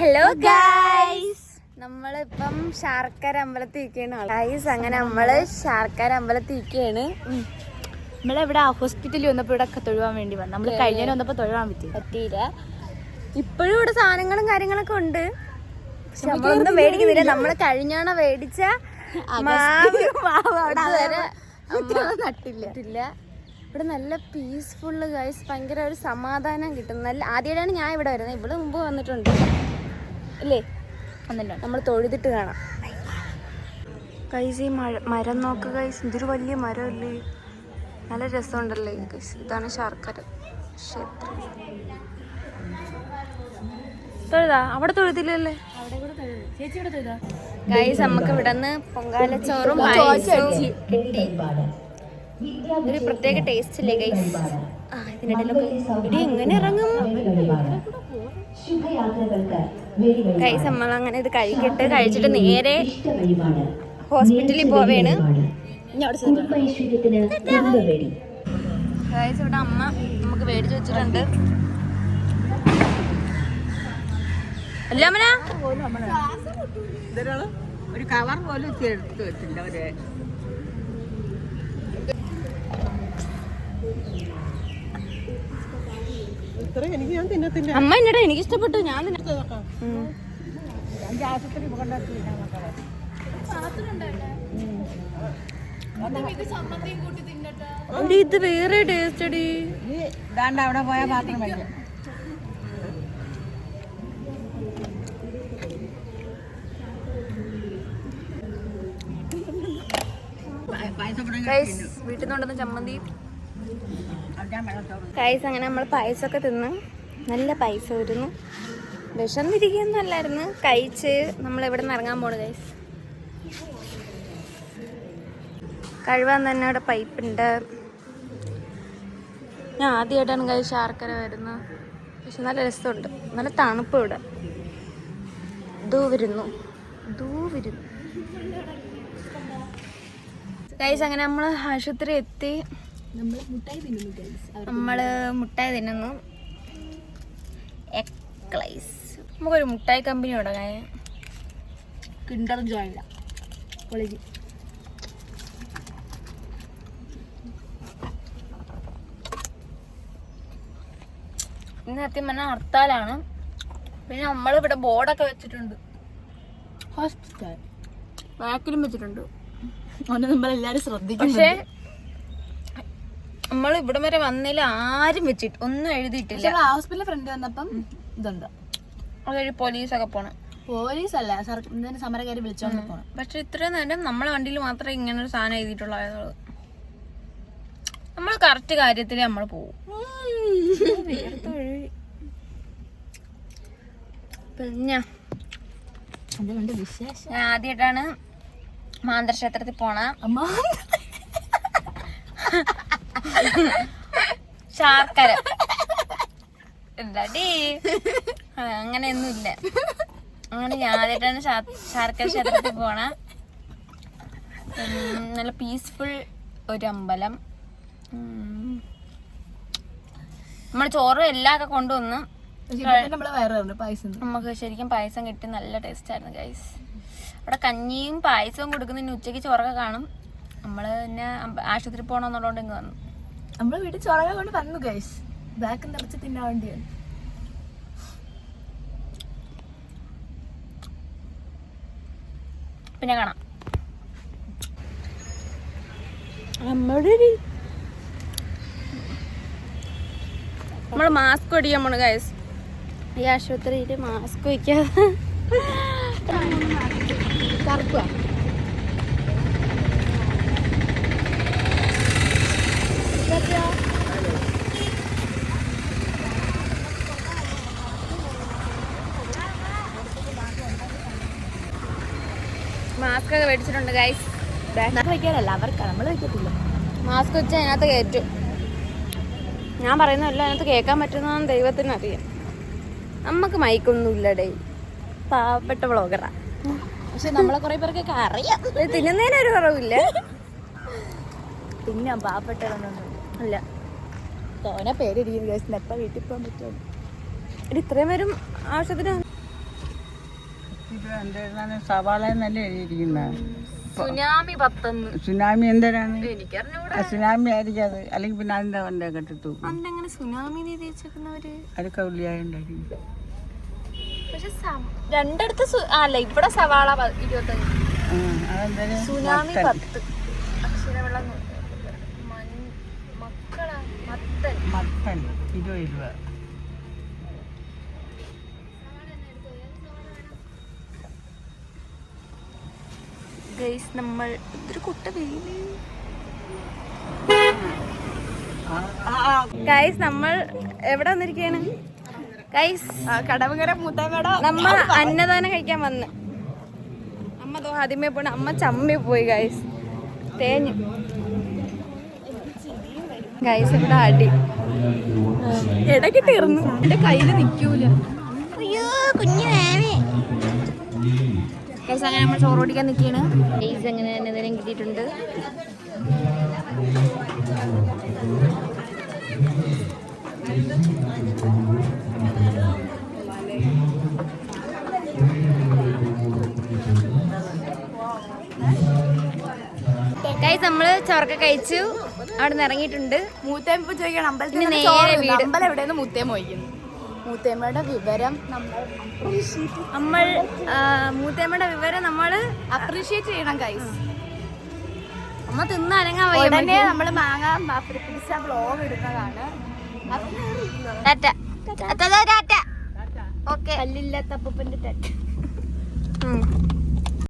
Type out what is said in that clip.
Hello guys, നമ്മളിപ്പം ശാർക്കര അമ്പലത്തിൽ ഇരിക്കുകയാണ് ഗൈസ്. അങ്ങനെ നമ്മള് ശാർക്കര അമ്പലത്തിൽ ഇരിക്കുകയാണ്. നമ്മളിവിടെ ഹോസ്പിറ്റലിൽ വന്നപ്പോൾ ഇവിടെ തൊഴുവാൻ വേണ്ടി വന്നു. നമ്മള് കഴിഞ്ഞ വന്നപ്പോ തൊഴുവാൻ പറ്റിയില്ല. ഇപ്പോഴും ഇവിടെ സാധനങ്ങളും കാര്യങ്ങളൊക്കെ ഉണ്ട്, പക്ഷെ നമ്മളൊന്നും മേടിക്കുന്നില്ല. നമ്മള് കഴിഞ്ഞാണ മേടിച്ച നട്ടില്ല. ഇവിടെ നല്ല പീസ്ഫുള്ള് ഗൈസ്, ഭയങ്കര ഒരു സമാധാനം കിട്ടും. നല്ല ആദ്യമായിട്ടാണ് ഞാൻ ഇവിടെ വരുന്നത്. ഇവിടെ മുമ്പ് വന്നിട്ടുണ്ട് അല്ലേ? ഒന്നല്ലോ നമ്മൾ തൊഴുതിട്ട് കാണാം ഗൈസ്. ഈ മരം നോക്ക് ഗൈസ്, ഇതൊരു വലിയ മരമല്ലേ, നല്ല രസമുണ്ടല്ലേ ഗൈസ്. ഇതാണ് ശാർക്കര ക്ഷേത്രം. തൊഴുതാ? അവിടെ തൊഴുതില്ലല്ലേ ഗൈസ്. നമുക്ക് ഇവിടെ നിന്ന് പൊങ്കാലച്ചോറും പായസവും കിട്ടി. ഒരു പ്രത്യേക ടേസ്റ്റ് അല്ലേ ഗൈസ്? ഇതിനിടയിലൊക്കെ ഇവിടെ എങ്ങനെ ഇറങ്ങും ഗൈസ്? നമ്മളങ്ങനെ ഇത് കഴിച്ചിട്ട് നേരെ ഹോസ്പിറ്റലിൽ പോവേണ് ഗൈസ്. ഇവിടെ അമ്മ നമുക്ക് മേടിച്ചു വെച്ചിട്ടുണ്ട്. അല്ല അമ്മ, ഒരു കവർ പോലും എടുത്ത് വെച്ചില്ല അവര്. അമ്മ എന്നടാ എനിക്ക് ഇഷ്ടപ്പെട്ടു. ഞാൻ ഇത് വേറെ ടേസ്റ്റ് അടി. അവിടെ പോയാൽ പാത്രം വയ്ക്കാം. വീട്ടിൽ നിന്നുണ്ടെന്ന് ചമ്മന്തി കൈസ്. അങ്ങനെ നമ്മൾ പായസമൊക്കെ തിന്ന് നല്ല പൈസ വരുന്നു. വിശന്നിരിക്കുന്നല്ലായിരുന്നു, കഴിച്ച് നമ്മൾ ഇവിടെ നിന്ന് ഇറങ്ങാൻ പോണു കൈസ്. കഴിവാൻ തന്നെ അവിടെ പൈപ്പുണ്ട്. ഞാൻ ആദ്യമായിട്ടാണ് കൈ ശാർക്കര വരുന്നത്, പക്ഷെ നല്ല രസമുണ്ട്. നല്ല തണുപ്പ് ഇവിടെ. ദൂ വരുന്നു ഗൈസ്. അങ്ങനെ നമ്മൾ ആശുപത്രി എത്തി. നമ്മള് മുട്ടായി തിന്നുന്നു. നമുക്കൊരു മുട്ടായി കമ്പനി തുടങ്ങാൻ. Kinder Joy college. ഇന്ന് സത്യം പറഞ്ഞാൽ ഹർത്താലാണ്. പിന്നെ നമ്മളിവിടെ ബോർഡൊക്കെ വെച്ചിട്ടുണ്ട്, ഹോസ്പിറ്റൽ ബാക്കിലും വെച്ചിട്ടുണ്ട്. നമ്മളെല്ലാരും ശ്രദ്ധിക്കും. പക്ഷേ നമ്മൾ ഇവിടെ വരെ വന്നതിൽ ആരും വെച്ചിട്ട് ഒന്നും എഴുതിയിട്ടില്ല. ഹോസ്പിറ്റലിൽ ഫ്രണ്ട് വന്നപ്പം ഇതുണ്ട്, അതൊരു പോലീസൊക്കെ പോണം. പോലീസല്ല, സമരക്കാര് വിളിച്ചോണ്ട് പോണം. പക്ഷെ ഇത്രയും നേരം നമ്മളെ വണ്ടിയിൽ മാത്രമേ ഇങ്ങനെ ഒരു സാധനം എഴുതിയിട്ടുള്ളൂ. നമ്മൾ കറക്റ്റ് കാര്യത്തിൽ നമ്മൾ പോവും. പിന്നെ ഞാൻ ആദ്യമായിട്ടാണ് മാന്തരക്ഷേത്രത്തിൽ പോണ. ശാർക്കര എന്താടി, അങ്ങനെയൊന്നും ഇല്ല. അങ്ങനെ ഞാൻ ആദ്യമായിട്ടാണ് ശാർക്കര ക്ഷേത്രത്തിൽ പോണ. നല്ല പീസ്ഫുൾ ഒരു അമ്പലം. നമ്മൾ ചോറും എല്ലാം ഒക്കെ കൊണ്ടുവന്ന് നമുക്ക് ശരിക്കും പായസം കിട്ടി. നല്ല ടേസ്റ്റ് ആയിരുന്നു ഗൈസ്. അവിടെ കഞ്ഞിയും പായസവും കൊടുക്കുന്നതിന് ഉച്ചയ്ക്ക് ചോറൊക്കെ കാണും. നമ്മള് പിന്നെ ആശുപത്രി പോകണമെന്നുള്ളതുകൊണ്ട് ഇങ്ങ് വന്നു. നമ്മള് വീട്ടിൽ ചോറൊക്കെ കൊണ്ട് വന്നു ഗൈസ്. ബാക്ക് നിറച്ച് തിന്നാൻ വേണ്ടിയാണ്. പിന്നെ കാണാം. നമ്മൾ മാസ്ക് ഒടിക്കാൻ പോണു ഗൈസ്. ഈ ആശുപത്രിയിൽ മാസ്ക് വയ്ക്കാതെ കറക്കുക. മാസ്ക് ഒക്കെ മേടിച്ചിട്ടുണ്ട് ഗൈസ്. വയ്ക്കാനല്ല അവർക്ക്, നമ്മൾ വയ്ക്കത്തില്ല. മാസ്ക് വെച്ച് അതിനകത്ത് കയറ്റും. ഞാൻ പറയുന്നതല്ല, അതിനകത്ത് കേൾക്കാൻ പറ്റുന്നതെന്ന് ദൈവത്തിനറിയാം. നമുക്ക് മൈക്കൊന്നും ഇല്ലടേ, പാവപ്പെട്ട വ്ളോഗറാ. പക്ഷെ നമ്മളെ കുറെ പേർക്കൊക്കെ അറിയാം. തിന്നുന്നതിനൊരു കുറവില്ല. പിന്നെ പാവപ്പെട്ടതൊന്നും അല്ല, തോനെ പേരിരിക്കും ഗൈസ്. എപ്പോൾ വീട്ടിൽ പോകാൻ പറ്റുമോ? ഇത്രയും പേരും ആവശ്യത്തിന് എന്താണ് സവാള എന്നല്ലേ എഴുതിയിരിക്കുന്നത്? സുനാമി 10. സുനാമി എന്തിനാണ്? എനിക്കറിഞ്ഞൂടാ. സുനാമി ആയിരിക്കും അത്. അല്ലെങ്കിൽ പിന്നെ അതിന്റെ വണ്ടേ കെട്ടിത്തൂക്കും. അന്നെങ്ങനെ സുനാമി വെച്ചേക്കുന്നവര്? അതൊക്കെ ഉള്ളിയായുണ്ടായിരിക്കും. പക്ഷെ രണ്ടിടത്ത് അല്ല, ഇവിടെ സവാള 25, സുനാമി 10. അക്ഷരവെള്ളം മക്കളാ മത്തൻ 20 രൂപ. ഗൈസ്, നമ്മൾ ഇതൊരു കുട്ട വെയില്. ഗൈസ്, നമ്മൾ എവിടെ വന്നിരിക്കുകയാണ്? ഗൈസ്, കടവകര മൂത്താമേട നമ്മ അന്നദാനം കഴിക്കാൻ വന്ന്. അമ്മ തോ ആദ്യമേ പോണ, അമ്മ ചമ്മി പോയി ഗൈസ്, തേഞ്ഞു. ഗൈസ്, ഇവിടെ അടി ഇടയ്ക്ക് തീർന്നു. എന്റെ കയ്യില് നിക്കൂല. അയ്യോ കുഞ്ഞു വേവേ. ഗൈസ്, അങ്ങനെ നമ്മൾ ചോറ് ഓടിക്കാൻ നിൽക്കുകയാണ്. ഗൈസ്, അങ്ങനെ അന്നദാനം കിട്ടിയിട്ടുണ്ട്. ഗൈസ്, നമ്മള് ചോറൊക്കെ കഴിച്ചു, അവിടെ നിന്ന് ഇറങ്ങിയിട്ടുണ്ട്. മൂത്തേമ്മ ഇപ്പൊ ചോദിക്കണം അമ്പലത്തിൽ നേരെ വീട്. അമ്പലം എവിടെയെന്ന് മൂത്തേമ്മ ചോദിക്കുന്നു. മൂത്തേമ്മയുടെ വിവരം നമ്മൾ മൂത്തേമ്മയുടെ വിവരം നമ്മൾ അപ്രീഷിയേറ്റ് ചെയ്യണം ഗൈസ്. അമ്മ തിന്ന് അനങ്ങാൻ ഉടനെ നമ്മൾ മാങ്ങ പിടിച്ച വ്ലോഗ് ഇടുന്നതാണ്. ഓക്കെ, കല്ലില്ലാത്ത അപ്പൂപ്പന്റെ ടാറ്റ.